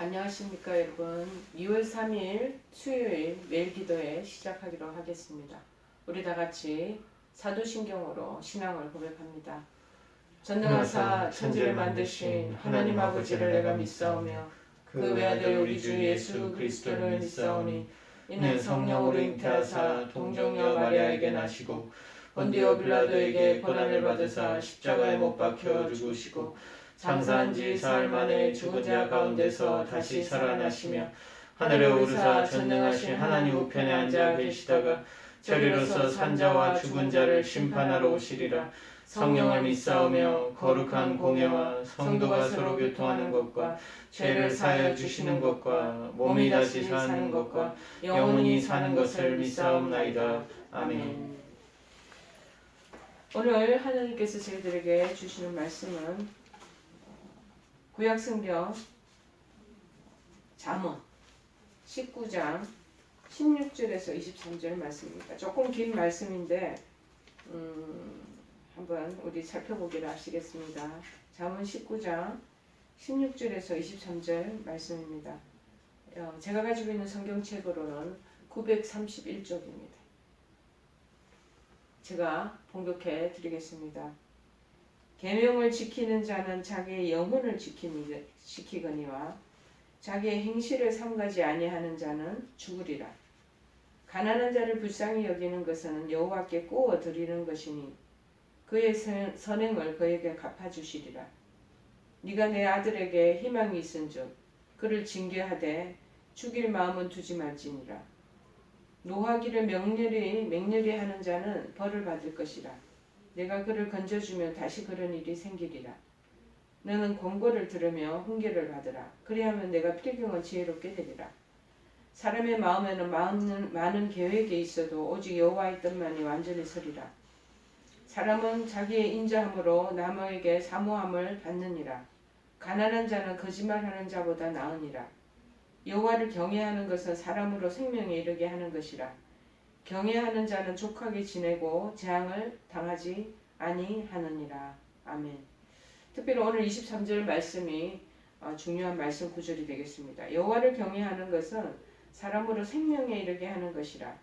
안녕하십니까 여러분. 2월 3일 수요일 매일 기도회 시작하기로 하겠습니다. 우리 다 같이 사도신경으로 신앙을 고백합니다. 전능하사 천지를 만드신 하나님 아버지를 내가 믿사오며 그 외아들 우리 주 예수 그리스도를 믿사오니 이는 성령으로 잉태하사 동정녀 마리아에게 나시고 본디오 빌라도에게 고난을 받으사 십자가에 못 박혀 죽으시고 장사한 지 사흘 만에 죽은 자 가운데서 다시 살아나시며 하늘에 오르사 전능하신 하나님 우편에 앉아 계시다가 저리로서 산자와 죽은 자를 심판하러 오시리라. 성령을 믿사오며 거룩한 공예와 성도가 서로 교통하는 것과 죄를 사하여 주시는 것과 몸이 다시 사는 것과 영원히 사는 것을 믿사옵나이다. 아멘. 오늘 하나님께서 저희들에게 주시는 말씀은 구약성경 잠언 19장 16절에서 23절 말씀입니다. 조금 긴 말씀인데 한번 우리 살펴보기로 하시겠습니다. 잠언 19장 16절에서 23절 말씀입니다. 제가 가지고 있는 성경책으로는 931쪽입니다. 제가 봉독해 드리겠습니다. 계명을 지키는 자는 자기의 영혼을 지키거니와 자기의 행실을 삼가지 아니하는 자는 죽으리라. 가난한 자를 불쌍히 여기는 것은 여호와께 꾸어 드리는 것이니 그의 선행을 그에게 갚아주시리라. 네가 내 아들에게 희망이 있은즉 그를 징계하되 죽일 마음은 두지 말지니라. 노하기를 맹렬히 하는 자는 벌을 받을 것이라. 내가 그를 건져주면 다시 그런 일이 생기리라. 너는 권고를 들으며 훈계를 받으라. 그리하면 내가 필경은 지혜롭게 되리라. 사람의 마음에는 많은 계획이 있어도 오직 여호와의 뜻만이 완전히 서리라. 사람은 자기의 인자함으로 남에게 사모함을 받느니라. 가난한 자는 거짓말하는 자보다 나으니라. 여호와를 경외하는 것은 사람으로 생명에 이르게 하는 것이라. 경외하는 자는 족하게 지내고 재앙을 당하지 아니하느니라. 아멘. 특별히 오늘 23절 말씀이 중요한 말씀 구절이 되겠습니다. 여호와를 경외하는 것은 사람으로 생명에 이르게 하는 것이라.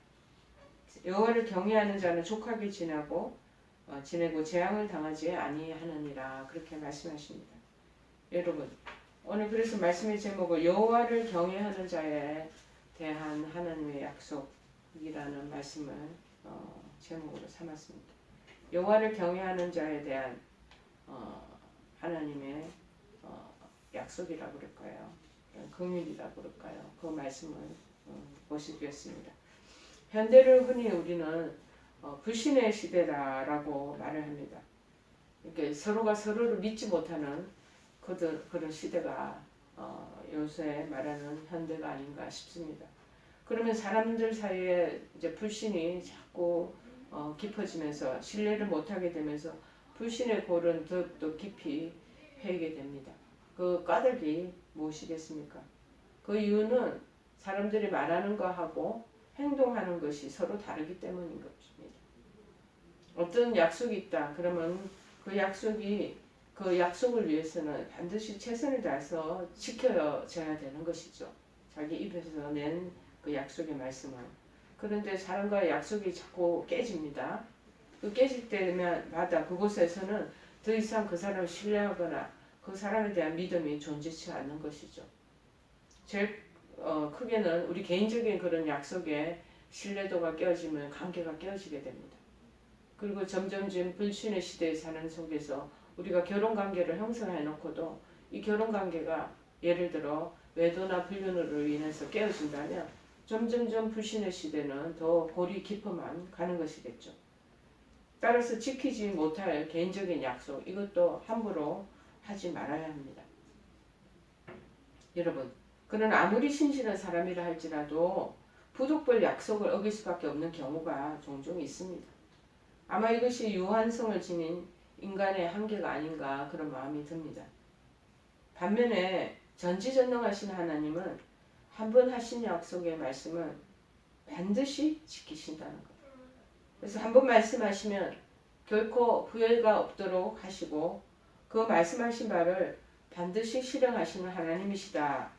여호와를 경외하는 자는 족하게 지내고 재앙을 당하지 아니하느니라. 그렇게 말씀하십니다. 여러분, 오늘 그래서 말씀의 제목을 여호와를 경외하는 자에 대한 하나님의 약속이라는 말씀을 제목으로 삼았습니다. 여호와를 경외하는 자에 대한 하나님의 약속이라고 그럴까요? 긍휼이라고 그럴까요? 그 말씀을 보시겠습니다. 현대를 흔히 우리는 불신의 시대라고 말을 합니다. 이렇게 서로가 서로를 믿지 못하는 그런 시대가 요새 말하는 현대가 아닌가 싶습니다. 그러면 사람들 사이에 이제 불신이 자꾸 깊어지면서 신뢰를 못하게 되면서 불신의 골은 더욱더 깊이 패이게 됩니다. 그 까닭이 무엇이겠습니까? 그 이유는 사람들이 말하는 것하고 행동하는 것이 서로 다르기 때문인 것입니다. 어떤 약속이 있다 그러면 그 약속을 위해서는 반드시 최선을 다해서 지켜져야 되는 것이죠. 자기 입에서 낸 그 약속의 말씀은. 그런데 사람과의 약속이 자꾸 깨집니다. 그 깨질 때마다 그곳에서는 더 이상 그 사람을 신뢰하거나 그 사람에 대한 믿음이 존재치 않는 것이죠. 제일 크게는 우리 개인적인 그런 약속에 신뢰도가 깨어지면 관계가 깨어지게 됩니다. 그리고 점점점 불신의 시대에 사는 속에서 우리가 결혼관계를 형성해 놓고도 이 결혼관계가 예를 들어 외도나 불륜으로 인해서 깨어진다면 점점점 불신의 시대는 더 골이 깊어만 가는 것이겠죠. 따라서 지키지 못할 개인적인 약속, 이것도 함부로 하지 말아야 합니다. 여러분, 그는 아무리 신실한 사람이라 할지라도 부득불 약속을 어길 수밖에 없는 경우가 종종 있습니다. 아마 이것이 유한성을 지닌 인간의 한계가 아닌가 그런 마음이 듭니다. 반면에 전지전능하신 하나님은 한 번 하신 약속의 말씀은 반드시 지키신다는 거예요. 그래서 한 번 말씀하시면 결코 후회가 없도록 하시고 그 말씀하신 바를 반드시 실행하시는 하나님이시다.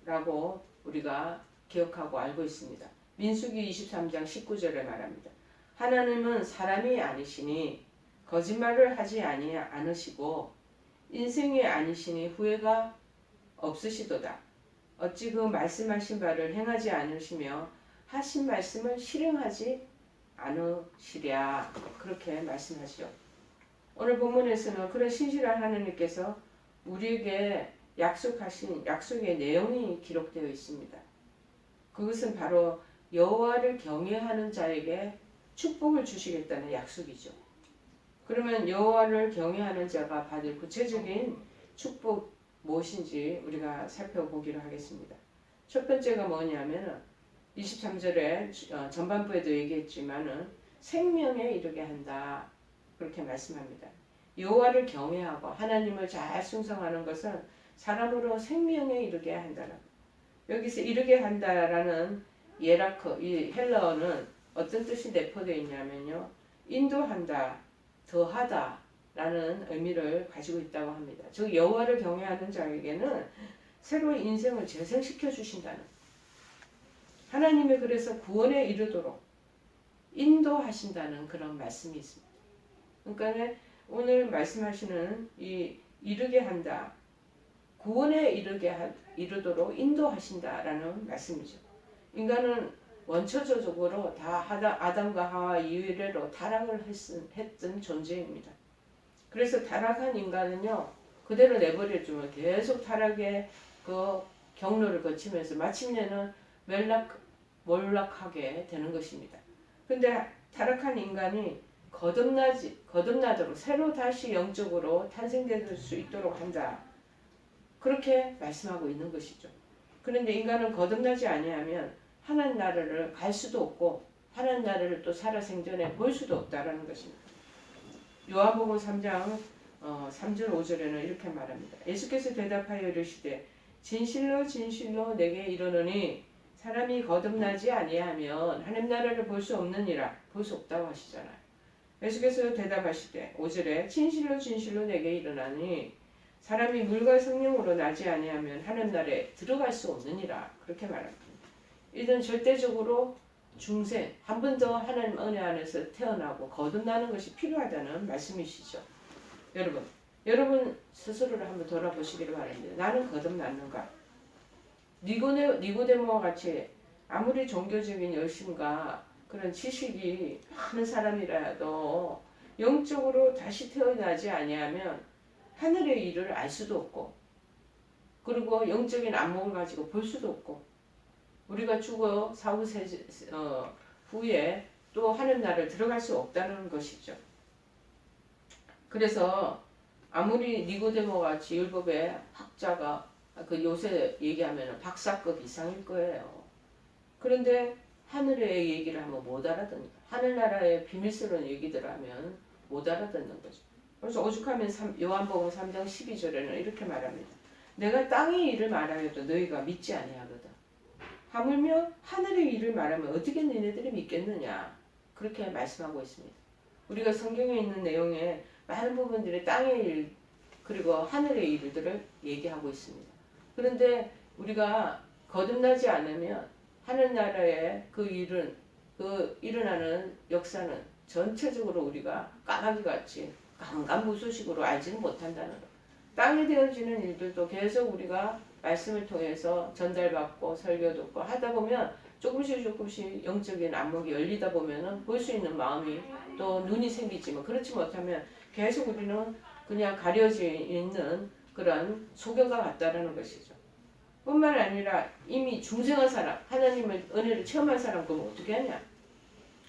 라고 우리가 기억하고 알고 있습니다. 민수기 23장 19절에 말합니다. 하나님은 사람이 아니시니 거짓말을 하지 않으시고 인생이 아니시니 후회가 없으시도다. 어찌 그 말씀하신 바를 행하지 않으시며 하신 말씀을 실행하지 않으시랴. 그렇게 말씀하시죠. 오늘 본문에서는 그런 신실한 하나님께서 우리에게 약속하신 약속의 내용이 기록되어 있습니다. 그것은 바로 여호와를 경외하는 자에게 축복을 주시겠다는 약속이죠. 그러면 여호와를 경외하는 자가 받을 구체적인 축복 무엇인지 우리가 살펴보기로 하겠습니다. 첫 번째가 뭐냐면 23절에 전반부에도 얘기했지만은 생명에 이르게 한다. 그렇게 말씀합니다. 여호와를 경외하고 하나님을 잘 순종하는 것은 사람으로 생명에 이르게 한다라고. 여기서 이르게 한다라는 예라크, 이 헬라어는 어떤 뜻이 내포되어 있냐면요. 인도한다, 더하다 라는 의미를 가지고 있다고 합니다. 즉 여호와를 경외하는 자에게는 새로운 인생을 재생시켜 주신다는, 하나님의 그래서 구원에 이르도록 인도하신다는 그런 말씀이 있습니다. 그러니까 오늘 말씀하시는 이 이르게 한다, 구원에 이르도록 인도하신다라는 말씀이죠. 인간은 원초적으로 다 아담과 하와 이래로 타락을 했던 존재입니다. 그래서 타락한 인간은요, 그대로 내버려주면 계속 타락의 그 경로를 거치면서 마침내는 몰락하게 되는 것입니다. 근데 타락한 인간이 거듭나도록 새로 다시 영적으로 탄생될 수 있도록 한다. 그렇게 말씀하고 있는 것이죠. 그런데 인간은 거듭나지 아니하면 하나님 나라를 갈 수도 없고 하나님 나라를 또 살아생전에 볼 수도 없다라는 것입니다. 요한복음 3장 3절 5절에는 이렇게 말합니다. 예수께서 대답하여 이르시되 진실로 진실로 내게 이르노니 사람이 거듭나지 아니하면 하나님 나라를 볼 수 없느니라. 볼 수 없다고 하시잖아요. 예수께서 대답하시되 5절에 진실로 진실로 내게 이르노니 사람이 물과 성령으로 나지 아니하면 하나님 나라에 들어갈 수 없느니라. 그렇게 말합니다. 이는 절대적으로 중생, 한 번 더 하나님 은혜 안에서 태어나고 거듭나는 것이 필요하다는 말씀이시죠. 여러분 스스로를 한번 돌아보시기를 바랍니다. 나는 거듭났는가? 니고데모와 같이 아무리 종교적인 열심과 그런 지식이 많은 사람이라도 영적으로 다시 태어나지 아니하면 하늘의 일을 알 수도 없고, 그리고 영적인 안목을 가지고 볼 수도 없고, 우리가 죽어 사후 후에 또 하늘 나라를 들어갈 수 없다는 것이죠. 그래서 아무리 니고데모 같이 율법의 학자가 그 요새 얘기하면 박사급 이상일 거예요. 그런데 하늘의 얘기를 하면 못 알아듣는, 하늘나라의 비밀스러운 얘기들을 하면 못 알아듣는 거죠. 그래서 오죽하면 요한복음 3장 12절에는 이렇게 말합니다. 내가 땅의 일을 말하여도 너희가 믿지 아니하거든. 하물며 하늘의 일을 말하면 어떻게 너희들이 믿겠느냐. 그렇게 말씀하고 있습니다. 우리가 성경에 있는 내용에 많은 부분들이 땅의 일 그리고 하늘의 일들을 얘기하고 있습니다. 그런데 우리가 거듭나지 않으면 하늘나라의 그 일은, 그 일어나는 역사는 전체적으로 우리가 까마귀같이 강간무소식으로 알지는 못한다는 것. 땅에 되어지는 일들도 계속 우리가 말씀을 통해서 전달받고 설교 듣고 하다 보면 조금씩 영적인 안목이 열리다 보면은 볼 수 있는 마음이 또 눈이 생기지만, 그렇지 못하면 계속 우리는 그냥 가려져 있는 그런 소경과 같다라는 것이죠. 뿐만 아니라 이미 중생한 사람, 하나님의 은혜를 체험한 사람, 그럼 어떻게 하냐?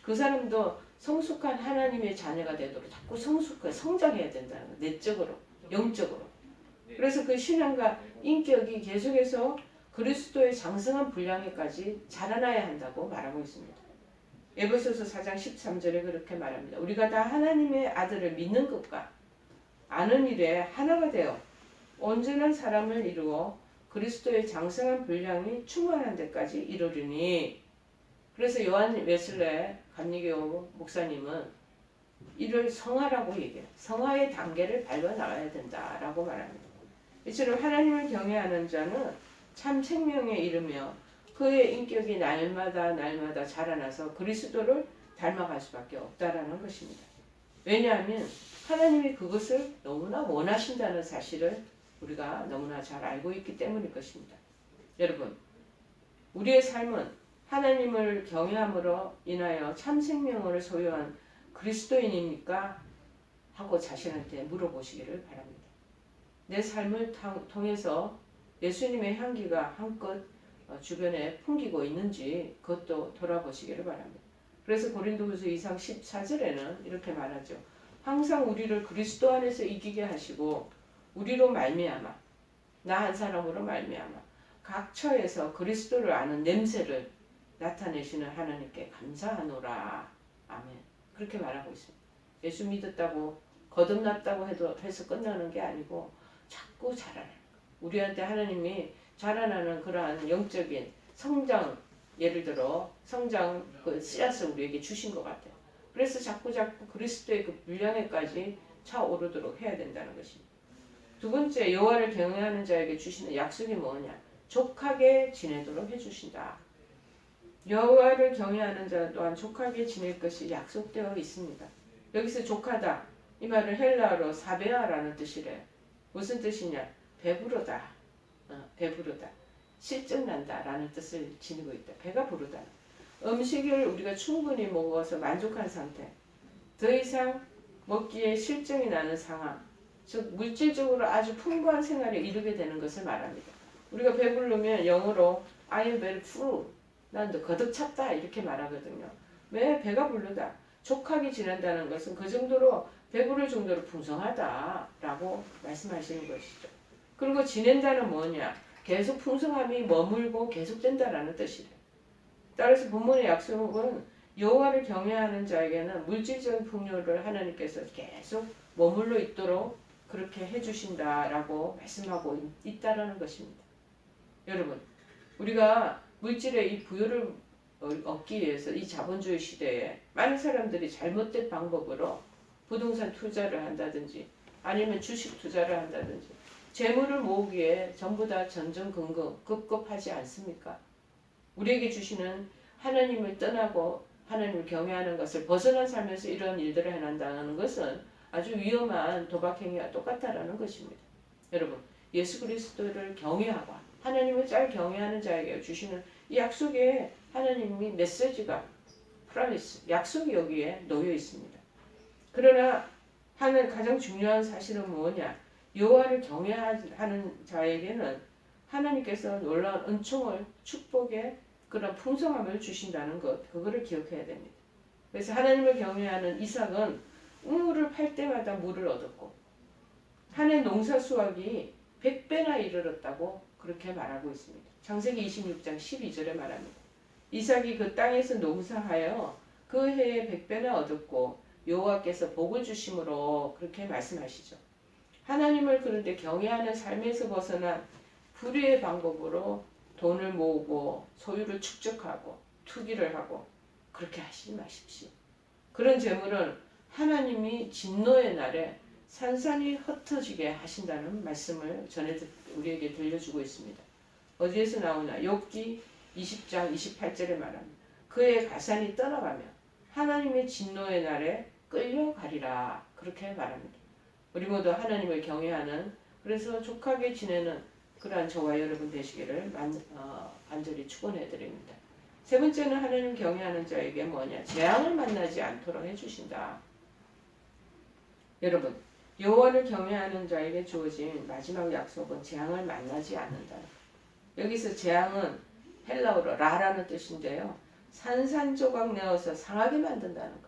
그 사람도 성숙한 하나님의 자녀가 되도록 자꾸 성장해야 된다는 거예요. 내적으로, 영적으로. 그래서 그 신앙과 인격이 계속해서 그리스도의 장성한 분량에까지 자라나야 한다고 말하고 있습니다. 에베소서 4장 13절에 그렇게 말합니다. 우리가 다 하나님의 아들을 믿는 것과 아는 일에 하나가 되어 온전한 사람을 이루어 그리스도의 장성한 분량이 충만한 데까지 이르리니. 그래서 요한 웨슬레 감리교 목사님은 이를 성화라고 얘기해요. 성화의 단계를 밟아 나가야 된다라고 말합니다. 이처럼 하나님을 경외하는 자는 참 생명에 이르며 그의 인격이 날마다 자라나서 그리스도를 닮아갈 수밖에 없다라는 것입니다. 왜냐하면 하나님이 그것을 너무나 원하신다는 사실을 우리가 너무나 잘 알고 있기 때문일 것입니다. 여러분, 우리의 삶은 하나님을 경외함으로 인하여 참 생명을 소유한 그리스도인입니까? 하고 자신한테 물어보시기를 바랍니다. 내 삶을 통해서 예수님의 향기가 한껏 주변에 풍기고 있는지 그것도 돌아보시기를 바랍니다. 그래서 고린도후서 2장 14절에는 이렇게 말하죠. 항상 우리를 그리스도 안에서 이기게 하시고 우리로 말미암아 나 한 사람으로 말미암아 각 처에서 그리스도를 아는 냄새를 나타내시는 하나님께 감사하노라. 아멘. 그렇게 말하고 있습니다. 예수 믿었다고 거듭났다고 해서 끝나는 게 아니고 자꾸 자라나는 거. 우리한테 하나님이 자라나는 그러한 영적인 성장, 예를 들어 성장 그 씨앗을 우리에게 주신 것 같아요. 그래서 자꾸 그리스도의 그 분량에까지 차오르도록 해야 된다는 것입니다. 두 번째, 여호와를 경외하는 자에게 주시는 약속이 뭐냐? 족하게 지내도록 해주신다. 여호와를 경외하는 자 또한 족하게 지낼 것이 약속되어 있습니다. 여기서 족하다 이 말은 헬라어로 사베아라는 뜻이래요. 무슨 뜻이냐? 배부르다. 배부르다. 실증난다 라는 뜻을 지니고 있다. 배가 부르다. 음식을 우리가 충분히 먹어서 만족한 상태. 더 이상 먹기에 실증이 나는 상황. 즉 물질적으로 아주 풍부한 생활에 이르게 되는 것을 말합니다. 우리가 배부르면 영어로 I am very full. 난 거듭 찼다 이렇게 말하거든요. 왜? 배가 부르다. 족하게 지낸다는 것은 그 정도로 배부를 정도로 풍성하다라고 말씀하시는 것이죠. 그리고 지낸다는 뭐냐? 계속 풍성함이 머물고 계속된다라는 뜻이래요. 따라서 본문의 약속은 여호와를 경외하는 자에게는 물질적인 풍요를 하나님께서 계속 머물러 있도록 그렇게 해주신다라고 말씀하고 있다라는 것입니다. 여러분, 우리가 물질의 이 부여를 얻기 위해서 이 자본주의 시대에 많은 사람들이 잘못된 방법으로 부동산 투자를 한다든지 아니면 주식 투자를 한다든지 재물을 모으기에 전부 다 전전긍긍 급급하지 않습니까? 우리에게 주시는 하나님을 떠나고 하나님을 경외하는 것을 벗어난 삶에서 이런 일들을 해낸다는 것은 아주 위험한 도박행위와 똑같다라는 것입니다. 여러분, 예수 그리스도를 경외하고 하나님을 잘 경외하는 자에게 주시는 이 약속에 하나님이 메시지가 프라미스, 약속이 여기에 놓여 있습니다. 그러나 가장 중요한 사실은 뭐냐? 여호와를 경외하는 자에게는 하나님께서 놀라운 은총을 축복의 그런 풍성함을 주신다는 것, 그거를 기억해야 됩니다. 그래서 하나님을 경외하는 이삭은 우물을 팔 때마다 물을 얻었고 한 해 농사 수확이 100배나 이르렀다고 그렇게 말하고 있습니다. 창세기 26장 12절에 말합니다. 이삭이 그 땅에서 농사하여 그 해에 100배나 얻었고 여호와께서 복을 주심으로 그렇게 말씀하시죠. 하나님을 그런데 경외하는 삶에서 벗어난 불의의 방법으로 돈을 모으고 소유를 축적하고 투기를 하고 그렇게 하시지 마십시오. 그런 재물은 하나님이 진노의 날에 산산이 흩어지게 하신다는 말씀을 우리에게 들려주고 있습니다. 어디에서 나오나? 욥기 20장 28절에 말합니다. 그의 가산이 떠나가며 하나님의 진노의 날에 끌려가리라 그렇게 말합니다. 우리 모두 하나님을 경외하는 그래서 족하게 지내는 그러한 저와 여러분 되시기를 간절히 축원해 드립니다. 세 번째는 하나님 경외하는 자에게 뭐냐? 재앙을 만나지 않도록 해주신다. 여러분, 여호와를 경외하는 자에게 주어진 마지막 약속은 재앙을 만나지 않는다. 여기서 재앙은 헬라어로 라라는 뜻인데요. 산산조각 내어서 상하게 만든다는 것.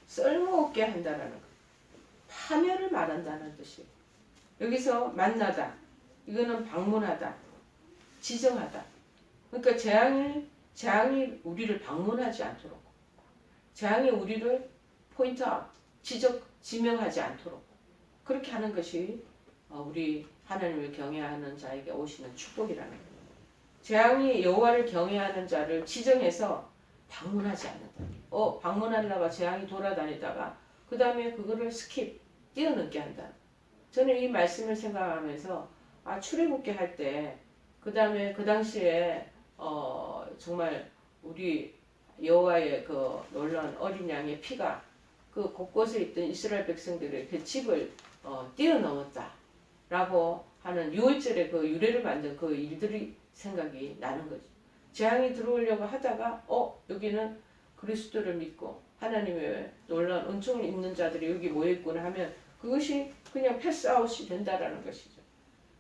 쓸모없게 한다는 것. 파멸을 말한다는 뜻이에요. 여기서 만나다. 이거는 방문하다. 지정하다. 그러니까 재앙이 우리를 방문하지 않도록. 재앙이 우리를 포인트아웃, 지명하지 않도록. 그렇게 하는 것이 우리 하나님을 경외하는 자에게 오시는 축복이라는 거예요. 재앙이 여호와를 경외하는 자를 지정해서 방문하지 않는다. 방문하려가 재앙이 돌아다니다가 그 다음에 그거를 뛰어넘게 한다. 저는 이 말씀을 생각하면서 출애굽기 할 때 그 다음에 그 당시에 정말 우리 여호와의 그 놀라운 어린 양의 피가 그 곳곳에 있던 이스라엘 백성들의 그 집을 뛰어넘었다라고 하는 6월절에 그 유래를 만든 그 일들이 생각이 나는 거죠. 재앙이 들어오려고 하다가 여기는 그리스도를 믿고 하나님의 놀라운 은총을 입는 자들이 여기 모여있구나 하면 그것이 그냥 패스아웃이 된다라는 것이죠.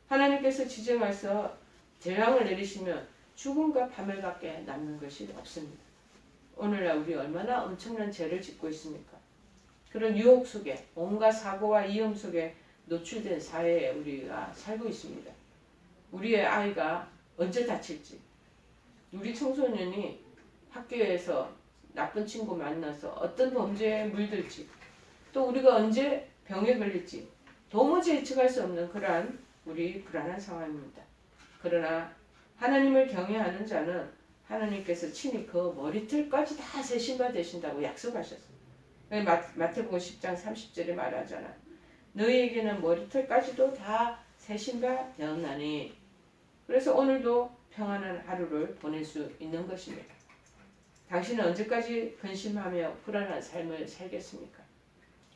하나님께서 지정해서 재앙을 내리시면 죽음과 파멸밖에 남는 것이 없습니다. 오늘날 우리 얼마나 엄청난 죄를 짓고 있습니까? 그런 유혹 속에 온갖 사고와 위험 속에 노출된 사회에 우리가 살고 있습니다. 우리의 아이가 언제 다칠지, 우리 청소년이 학교에서 나쁜 친구 만나서 어떤 범죄에 물들지, 또 우리가 언제 병에 걸릴지 도무지 예측할 수 없는 그러한 우리 불안한 상황입니다. 그러나 하나님을 경외하는 자는 하나님께서 친히 그 머리털까지 다 세신 바 되신다고 약속하셨어요. 마태복음 10장 30절에 말하잖아. 너희에게는 머리털까지도 다 세신 바 되었나니. 그래서 오늘도 평안한 하루를 보낼 수 있는 것입니다. 당신은 언제까지 근심하며 불안한 삶을 살겠습니까?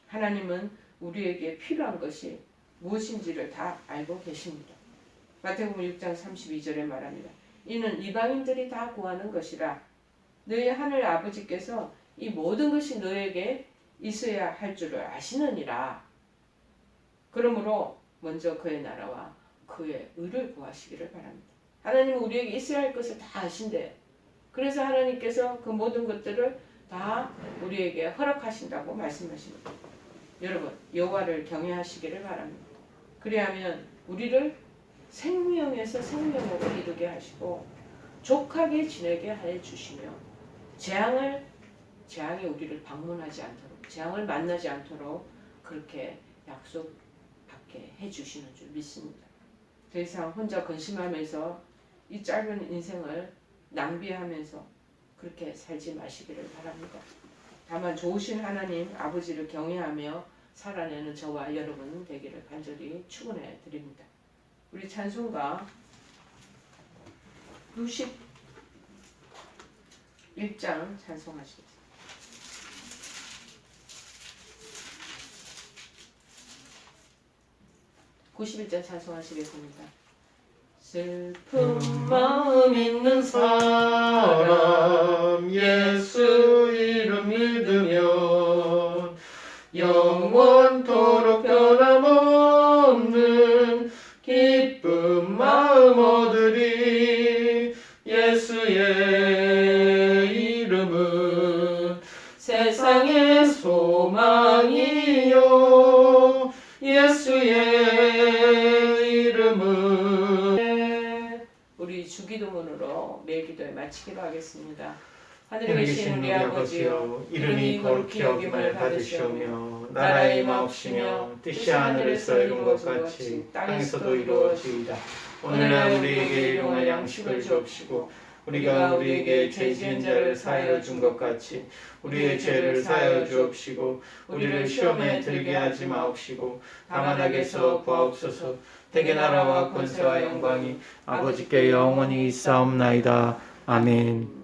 하나님은 우리에게 필요한 것이 무엇인지를 다 알고 계십니다. 마태복음 6장 32절에 말합니다. 이는 이방인들이 다 구하는 것이라 너희 하늘 아버지께서 이 모든 것이 너에게 있어야 할 줄을 아시느니라. 그러므로 먼저 그의 나라와 그의 의를 구하시기를 바랍니다. 하나님은 우리에게 있어야 할 것을 다 아신대요. 그래서 하나님께서 그 모든 것들을 다 우리에게 허락하신다고 말씀하십니다. 여러분, 여호와를 경외하시기를 바랍니다. 그리하면 우리를 생명에서 생명으로 이르게 하시고 족하게 지내게 해 주시며 재앙이 우리를 방문하지 않도록, 재앙을 만나지 않도록 그렇게 약속받게 해 주시는 줄 믿습니다. 더 이상 혼자 근심하면서 이 짧은 인생을 낭비하면서 그렇게 살지 마시기를 바랍니다. 다만 좋으신 하나님 아버지를 경외하며 살아내는 저와 여러분 되기를 간절히 축원해 드립니다. 우리 찬송가 91장 찬송하시겠습니다. 찬송하시겠습니다. 슬픈 마음 있는 사람 예수 이름 믿으면 영원토록 변함없는 기쁜 마음 얻으리. 예수의 이름은 세상의 소망이요 예수의 이름은. 우리 주기도문으로 매일 기도에 마치기로 하겠습니다. 하늘에 계신 우리 아버지여 이름이 거룩히 여김을 받으시오며 나라의 임하옵시며 뜻이 하늘에서 이룬 것 같이 땅에서도 이루어지이다. 오늘날 우리에게 일용할 양식을 주옵시고 우리가 우리에게 죄 지은 자를 사하여 준 것 같이 우리의 죄를 사하여 주옵시고 우리를 시험에 들게 하지 마옵시고 다만 악에서 구하옵소서. 대개 나라와 권세와 영광이 아버지께 영원히 있사옵나이다. 아멘.